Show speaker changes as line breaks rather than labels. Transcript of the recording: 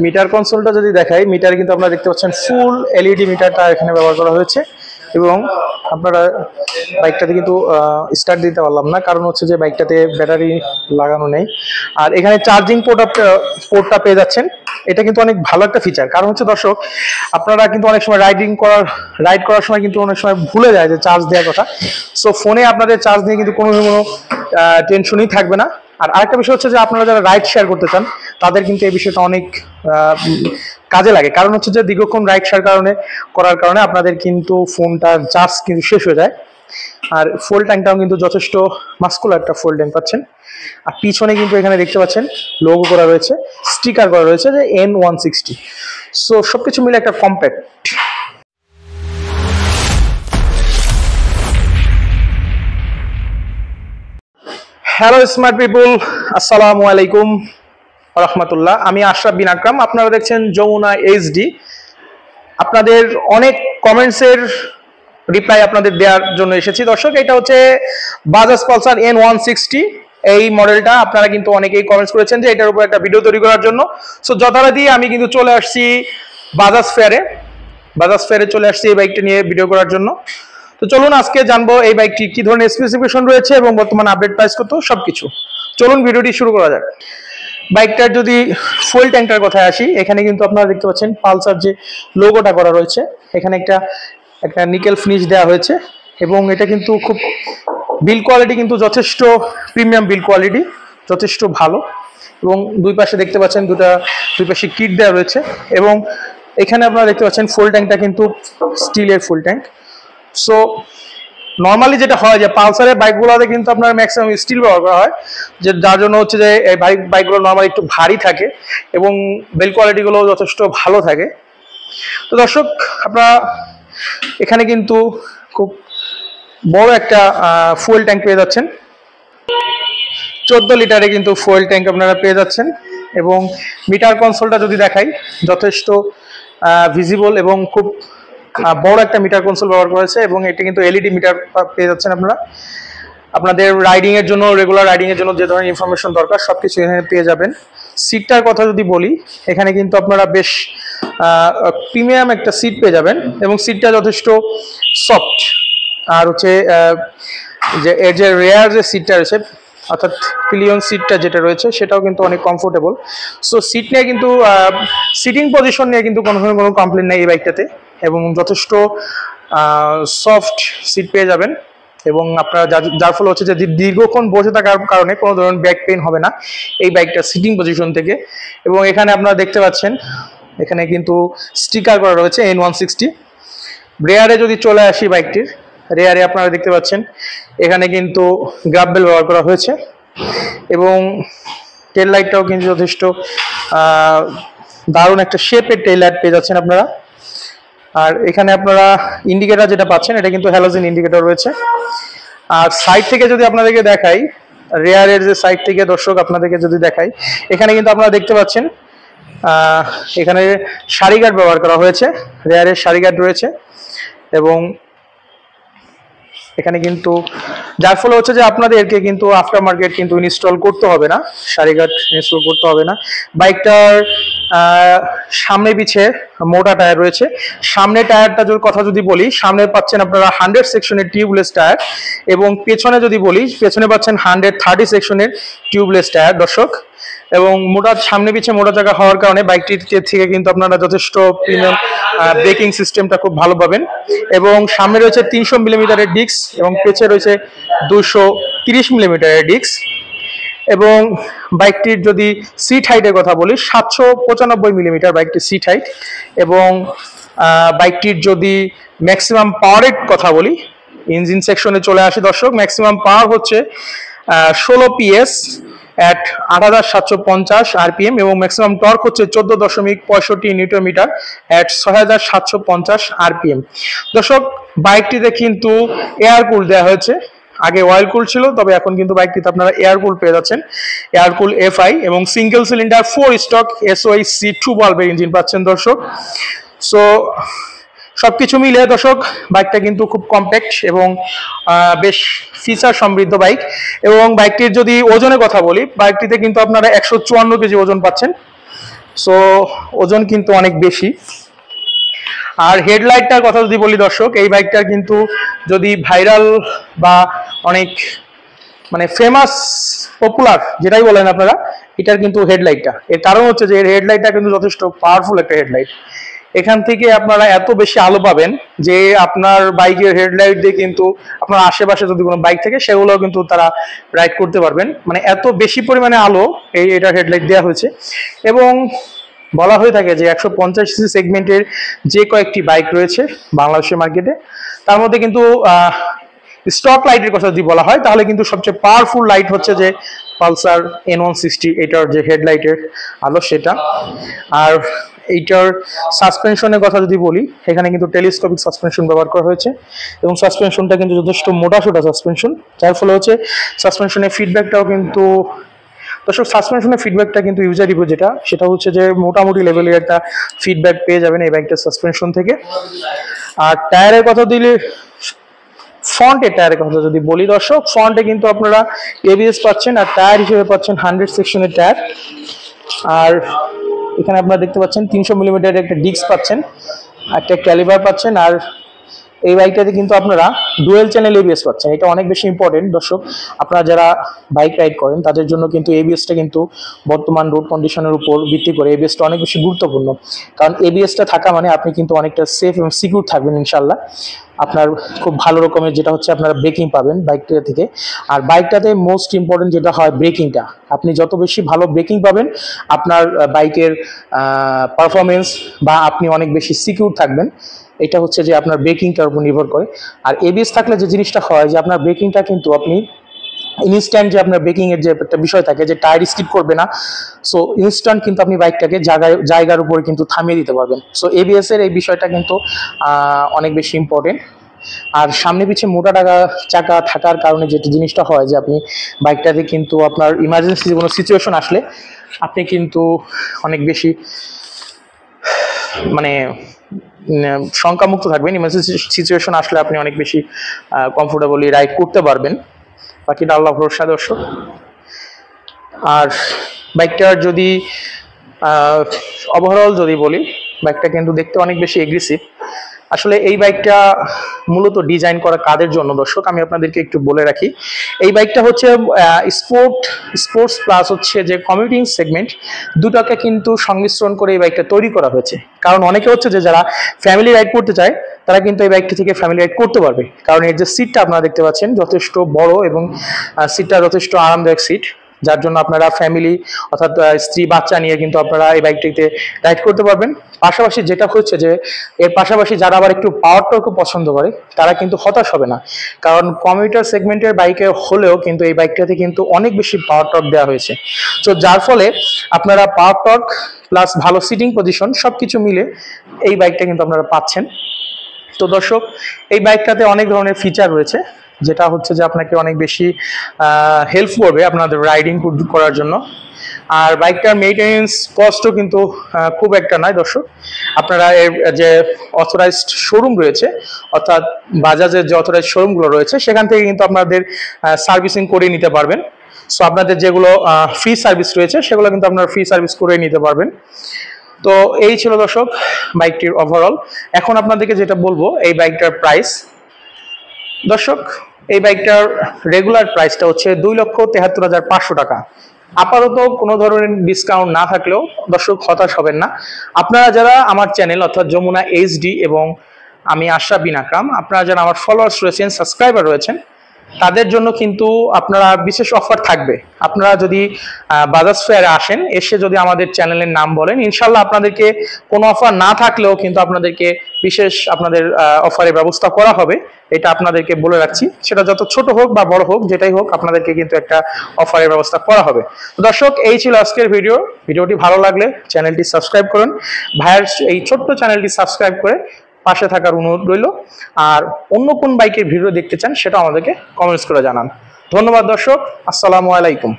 Metre কনসোলটা যদি দেখাই, মিটারে কিন্তু আপনারা দেখতে পাচ্ছেন ফুল এলইডি মিটারটা এখানে ব্যবহার করা হয়েছে। এবং আপনারা বাইকটাতে কিন্তু স্টার্ট দিতে পারলাম না, কারণ হচ্ছে যে বাইকটাতে ব্যাটারি লাগানো নেই। আর এখানে চার্জিং পোর্টটা পেয়ে যাচ্ছেন। এটা কিন্তু অনেক ভালো একটা ফিচার, কারণ হচ্ছে দর্শক আপনারা কিন্তু অনেক সময় রাইড করার সময় কিন্তু অনেক সময় ভুলে যায় যে চার্জ দেওয়ার কথা। সো ফোনে আপনাদের চার্জ নিয়ে কিন্তু কোনো টেনশনই থাকবে না। আর আরেকটা বিষয় হচ্ছে যে আপনারা যারা রাইড শেয়ার করতে চান তাদের কিন্তু এই বিষয়টা অনেক কাজে লাগে, কারণ হচ্ছে যে দীর্ঘক্ষণ রাইড শেয়ার করার কারণে আপনাদের কিন্তু ফোনটার চার্জ কিন্তু শেষ হয়ে যায়। আর ফুল ট্যাঙ্কটাও কিন্তু যথেষ্ট মাস্কুলার একটা ফুল ট্যাঙ্ক পাচ্ছেন। আর পিছনে কিন্তু এখানে দেখতে পাচ্ছেন লোগো করা রয়েছে, স্টিকার করা রয়েছে যে N160। সো সবকিছু মিলে একটা কম্প্যাক্ট। হ্যালো স্মার্ট পিপল, আসসালামু আলাইকুম রহমতুল্লাহ। আমি আশরাফ বিন আকরাম, আপনারা দেখছেন যমুনা এইচডি। আপনাদের অনেক কমেন্টসের রিপ্লাই আপনাদের দেওয়ার জন্য এসেছি দর্শক। এটা হচ্ছে বাজাজ পালসার N160 এই মডেলটা। আপনারা কিন্তু অনেকেই কমেন্টস করেছেন যে এটার উপর একটা ভিডিও তৈরি করার জন্য। সো যথারীতি আমি কিন্তু চলে আসছি বাজাজ ফেয়ারে চলে আসছি এই বাইকটা নিয়ে ভিডিও করার জন্য। তো চলুন আজকে জানবো এই বাইকটি কি ধরনের স্পেসিফিকেশন রয়েছে এবং বর্তমান আপডেট প্রাইস কত, সবকিছু। চলুন ভিডিওটি শুরু করা যাক। বাইকটার যদি ফুয়েল ট্যাঙ্কটার কথায় আসি, এখানে কিন্তু আপনারা দেখতে পাচ্ছেন পালসার যে লোগোটা করা রয়েছে, এখানে একটা নিকেল ফিনিশ দেওয়া হয়েছে। এবং এটা কিন্তু খুব বিল্ড কোয়ালিটি কিন্তু যথেষ্ট প্রিমিয়াম বিল্ড কোয়ালিটি, যথেষ্ট ভালো। এবং দুই পাশে দেখতে পাচ্ছেন দুই পাশে কিট দেওয়া রয়েছে। এবং এখানে আপনারা দেখতে পাচ্ছেন ফুল ট্যাঙ্কটা কিন্তু স্টিলের ফুল ট্যাঙ্ক। সো নর্মালি যেটা হয় যে পালসারের বাইকগুলোতে কিন্তু আপনার ম্যাক্সিমাম স্টিল ব্যবহার করা হয়, যে যার জন্য হচ্ছে যে এই বাইকগুলো নর্মালি একটু ভারী থাকে এবং বিল্ড কোয়ালিটিগুলো যথেষ্ট ভালো থাকে। তো দর্শক আপনারা এখানে কিন্তু খুব বড় একটা ফুয়েল ট্যাঙ্ক পেয়ে যাচ্ছেন। 14 লিটারে কিন্তু ফুয়েল ট্যাঙ্ক আপনারা পেয়ে যাচ্ছেন। এবং মিটার কনসোলটা যদি দেখাই, যথেষ্ট ভিজিবল এবং খুব বড় একটা মিটার কনসোল ব্যবহার করেছে। এবং এটা কিন্তু এলইডি মিটার পেয়ে যাচ্ছেন আপনারা। আপনাদের রেগুলার রাইডিং এর জন্য যে ধরনের ইনফরমেশন দরকার সবকিছু এখানে পেয়ে যাবেন। সিটটার কথা যদি বলি, এখানে কিন্তু আপনারা বেশ প্রিমিয়াম একটা সিট পেয়ে যাবেন এবং সিটটা যথেষ্ট সফট। আর হচ্ছে যে এর যে রেয়ার যে সিটটা রয়েছে, অর্থাৎ পিলিয়ন সিটটা যেটা রয়েছে, সেটাও কিন্তু অনেক কমফোর্টেবল। সো সিট নিয়ে কিন্তু সিটিং পজিশন নিয়ে কিন্তু কোনো কমপ্লেন নেই এই বাইকটাতে। এবং যথেষ্ট সফট সিট পেয়ে যাবেন। এবং আপনারা যার ফলে হচ্ছে যে দীর্ঘক্ষণ বসে থাকার কারণে কোনো ধরনের ব্যাক পেইন হবে না এই বাইকটা সিটিং পজিশন থেকে। এবং এখানে আপনারা দেখতে পাচ্ছেন এখানে কিন্তু স্টিকার করা রয়েছে N160। রেয়ারে যদি চলে আসি, বাইকটির রেয়ারে আপনারা দেখতে পাচ্ছেন এখানে কিন্তু গ্রাব বেল ব্যবহার করা হয়েছে। এবং টেল লাইটটাও কিন্তু যথেষ্ট দারুণ একটা শেপের টেল লাইট পেয়ে যাচ্ছেন আপনারা। আর এখানে আপনারা ইন্ডিকেটর যেটা পাচ্ছেন, এটা কিন্তু হ্যালোজেন ইন্ডিকেটর রয়েছে। আর সাইড থেকে যদি আপনাদেরকে দেখাই, রেয়ারের যে সাইড থেকে দর্শক আপনাদেরকে যদি দেখাই, এখানে কিন্তু আপনারা দেখতে পাচ্ছেন এখানে সারি গার্ড ব্যবহার করা হয়েছে, রেয়ারের সারি গার্ড রয়েছে। এবং এখানে কিন্তু যার ফলে হচ্ছে যে আপনাদেরকে কিন্তু আফটার মার্কেট কিন্তু ইনস্টল করতে হবে না, সারি গার্ড ইনস্টল করতে হবে না। বাইকটার সামনে পিছে মোটা টায়ার রয়েছে। সামনে টায়ারটা কথা যদি বলি, সামনে পাচ্ছেন আপনারা 100 সেকশনের টিউবলেস টায়ার। এবং পেছনে যদি বলি, পেছনে পাচ্ছেন 130 সেকশনের টিউবলেস টায়ার দর্শক। এবং সামনে পিছে মোটা জায়গা হওয়ার কারণে বাইকটির থেকে কিন্তু আপনারা যথেষ্ট প্রিমিয়াম ব্রেকিং সিস্টেমটা খুব ভালো পাবেন। এবং সামনে রয়েছে 300 মিলিমিটারের ডিস্ক এবং পেছে রয়েছে 230 মিলিমিটারের ডিস্ক। এবং বাইকটির যদি সিট হাইটের কথা বলি, 795 মিলিমিটার বাইকটির সিট হাইট। এবং বাইকটির যদি ম্যাক্সিমাম পাওয়ারের কথা বলি, ইঞ্জিন সেকশনে চলে আসে দর্শক, ম্যাক্সিমাম পাওয়ার হচ্ছে 16 PS at 8750 RPM। এবং ম্যাক্সিমাম টর্ক হচ্ছে 14.65 নিউটন মিটার at 6750 RPM। দর্শক বাইকটিতে কিন্তু এয়ার কুল দেওয়া হয়েছে, আগে অয়েল কুল ছিল, তবে এখন কিন্তু বাইকটিতে আপনারা এয়ার কুল পেয়ে যাচ্ছেন, এয়ার কুল FI। এবং সিঙ্গেল সিলিন্ডার 4 স্টক SOHC2 বাল্বের ইঞ্জিন পাচ্ছেন দর্শক। সো সবকিছু মিলে দর্শক বাইকটা কিন্তু খুব কম্প্যাক্ট এবং বেশ ফিচার সমৃদ্ধ বাইক। এবং বাইকটির যদি ওজনের কথা বলি, বাইকটিতে কিন্তু আপনারা 154 কেজি ওজন পাচ্ছেন। সো ওজন কিন্তু অনেক বেশি। আর হেডলাইটটার কথা যদি বলি দর্শক, এই বাইকটার কিন্তু যদি ভাইরাল বা অনেক মানে ফেমাস পপুলার যেটাই বলেন আপনারা, এটার কিন্তু হেডলাইটটা, এর কারণ হচ্ছে যে এর হেডলাইটটা কিন্তু যথেষ্ট পাওয়ারফুল একটা হেডলাইট। এখান থেকে আপনারা এত বেশি আলো পাবেন যে আপনার বাইকের হেডলাইট দিয়ে কিন্তু আপনার আশেপাশে যদি কোনো বাইক থাকে সেগুলোও কিন্তু তারা রাইড করতে পারবেন, মানে এত বেশি পরিমাণে আলো এটার হেডলাইট দেওয়া হয়েছে। এবং বলা হয়ে থাকে যে 150 সিসি সেগমেন্টের যে কয়েকটি বাইক রয়েছে বাংলাদেশের মার্কেটে, তার মধ্যে কিন্তু স্টক লাইটের কথা যদি বলা হয় তাহলে কিন্তু সবচেয়ে পাওয়ারফুল লাইট হচ্ছে যে পালসার N160, এটার যে হেডলাইটের আলো সেটা। আর এইটার সাসপেনশনের কথা যদি বলি, এখানে কিন্তু টেলিস্কোপিক সাসপেনশন ব্যবহার করা হয়েছে এবং সাসপেনশনটা কিন্তু যথেষ্ট মোটাসোটা সাসপেনশন, যার ফলে হচ্ছে সাসপেনশনের ফিডব্যাকটাও কিন্তু দর্শক, সাসপেনশনের ফিডব্যাকটা কিন্তু ইউজার রিভিউ যেটা, সেটা হচ্ছে যে মোটামুটি লেভেলের একটা ফিডব্যাক পেয়ে যাবেন এই বাইকটার সাসপেনশন থেকে। আর টায়ারের কথা দিলে, ফ্রন্টের টায়ারের কথা যদি বলি দর্শক, ফ্রন্টে কিন্তু আপনারা ABS পাচ্ছেন আর টায়ার হিসেবে পাচ্ছেন 100 সেকশনের টায়ার। আর এখানে আপনারা দেখতে পাচ্ছেন 300 মিলিমিটারের একটা ডিস্ক পাচ্ছেন, একটা ক্যালিবার পাচ্ছেন। আর এই বাইকটাতে কিন্তু আপনারা ডুয়েল চ্যানেল ABS পাচ্ছেন, এটা অনেক বেশি ইম্পর্টেন্ট দর্শক। আপনারা যারা বাইক রাইড করেন তাদের জন্য কিন্তু ABSটা কিন্তু বর্তমান রোড কন্ডিশনের উপর ভিত্তি করে ABSটা অনেক বেশি গুরুত্বপূর্ণ, কারণ ABSটা থাকা মানে আপনি কিন্তু অনেকটা সেফ এবং সিকিউর থাকবেন ইনশাল্লাহ। আপনার খুব ভালো রকমের যেটা হচ্ছে আপনারা ব্রেকিং পাবেন বাইকটা থেকে। আর বাইকটাতে মোস্ট ইম্পর্টেন্ট যেটা হয় ব্রেকিংটা, আপনি যত বেশি ভালো ব্রেকিং পাবেন আপনার বাইকের পারফরমেন্স বা আপনি অনেক বেশি সিকিউর থাকবেন, এটা হচ্ছে যে আপনার ব্রেকিংটার উপর নির্ভর করে। আর ABS থাকলে যে জিনিসটা হয় যে আপনার ব্রেকিংটা কিন্তু আপনি ইনস্ট্যান্ট, যে আপনার ব্রেকিং এর যে একটা বিষয় থাকে যে টায়ার স্কিড করবে না, সো ইনস্ট্যান্ট কিন্তু আপনি বাইকটাকে জায়গার উপরে কিন্তু থামিয়ে দিতে পারবেন। সো ABS এর এই বিষয়টা কিন্তু অনেক বেশি ইম্পর্টেন্ট। আর সামনে পিছিয়ে মোটা চাকা থাকার কারণে যেটা জিনিসটা হয় যে আপনি বাইকটাতে কিন্তু আপনার ইমার্জেন্সি কোনো সিচুয়েশন আসলে আপনি কিন্তু অনেক বেশি মানে শঙ্কামুক্ত থাকবেন, ইমার্জেন্সি সিচুয়েশন আসলে আপনি অনেক বেশি কমফোর্টেবলি রাইড করতে পারবেন। বাকিটা আল্লাহ ভরসা দর্শক। আর বাইকটার যদি ওভারঅল যদি বলি, বাইকটা কিন্তু দেখতে অনেক বেশি এগ্রেসিভ। আসলে এই বাইকটা মূলত ডিজাইন করা কাদের জন্য দর্শক আমি আপনাদেরকে একটু বলে রাখি। এই বাইকটা হচ্ছে স্পোর্টস প্লাস হচ্ছে যে কমিউটিং সেগমেন্ট, দুটাকে কিন্তু সংমিশ্রণ করে এই বাইকটা তৈরি করা হয়েছে। কারণ অনেকে হচ্ছে যে যারা ফ্যামিলি রাইড করতে চায় তারা কিন্তু এই বাইকটা থেকে ফ্যামিলি রাইড করতে পারবে, কারণ এর যে সিটটা আপনারা দেখতে পাচ্ছেন যথেষ্ট বড় এবং সিটটা যথেষ্ট আরামদায়ক সিট, যার জন্য আপনারা ফ্যামিলি অর্থাৎ স্ত্রী বাচ্চা নিয়ে কিন্তু আপনারা এই বাইকটিতে রাইড করতে পারবেন। পাশাপাশি যেটা হচ্ছে যে এর পাশাপাশি যারা আবার একটু পাওয়ার টর্ক পছন্দ করে তারা কিন্তু হতাশ হবে না, কারণ কমিউটার সেগমেন্টের বাইকে হলেও কিন্তু এই বাইকটাতে কিন্তু অনেক বেশি পাওয়ার টর্ক দেওয়া হয়েছে। তো যার ফলে আপনারা পাওয়ার টর্ক প্লাস ভালো সিটিং পজিশন সবকিছু মিলে এই বাইকটা কিন্তু আপনারা পাচ্ছেন। তো দর্শক, এই বাইকটাতে অনেক ধরনের ফিচার রয়েছে যেটা হচ্ছে যে আপনাকে অনেক বেশি হেল্প করবে আপনাদের রাইডিং করার জন্য। আর বাইকটার মেইনটেনেন্স কস্টও কিন্তু খুব একটা নয় দর্শক। আপনারা এর যে অথরাইজড শোরুম রয়েছে অর্থাৎ বাজাজের যে অথরাইজড শোরুমগুলো রয়েছে সেখান থেকে কিন্তু আপনাদের সার্ভিসিং করে নিতে পারবেন। সো আপনাদের যেগুলো ফ্রি সার্ভিস রয়েছে সেগুলো কিন্তু আপনারা ফ্রি সার্ভিস করে নিতে পারবেন। তো এই ছিল দর্শক বাইকটির ওভারঅল। এখন আপনাদেরকে যেটা বলবো এই বাইকটার প্রাইস। দর্শক, এই বাইকটার রেগুলার প্রাইসটা হচ্ছে 2,73,500 টাকা। আপাতত কোনো ধরনের ডিসকাউন্ট না থাকলেও দর্শক হতাশ হবেন না। আপনারা যারা আমার চ্যানেল অর্থাৎ যমুনা HD এবং আমি আশরাফ বিন আকরাম, আপনারা যারা আমার ফলোয়ার্স রয়েছেন, সাবস্ক্রাইবার রয়েছেন, তাদের জন্য কিন্তু আপনারা বিশেষ অফার থাকবে। আপনারা যদি বাজাজ ফেয়ারে আসেন, এসে যদি আমাদের চ্যানেলের নাম বলেন, ইনশাল্লাহ আপনাদেরকে কোনো অফার না থাকলেও কিন্তু আপনাদেরকে বিশেষ আপনাদের অফারের ব্যবস্থা করা হবে, এটা আপনাদেরকে বলে রাখছি। সেটা যত ছোট হোক বা বড় হোক, যেটাই হোক, আপনাদেরকে কিন্তু একটা অফারের ব্যবস্থা করা হবে। দর্শক, এই ছিল আজকের ভিডিওটি ভালো লাগলে চ্যানেলটি সাবস্ক্রাইব করুন। ভাইয়ের এই ছোট্ট চ্যানেলটি সাবস্ক্রাইব করে পাশে থাকার অনুরোধ রইল। আর অন্য কোন বাইকের ভিডিও দেখতে চান সেটা আমাদেরকে কমেন্টস করে জানান। ধন্যবাদ দর্শক, আসসালামু আলাইকুম।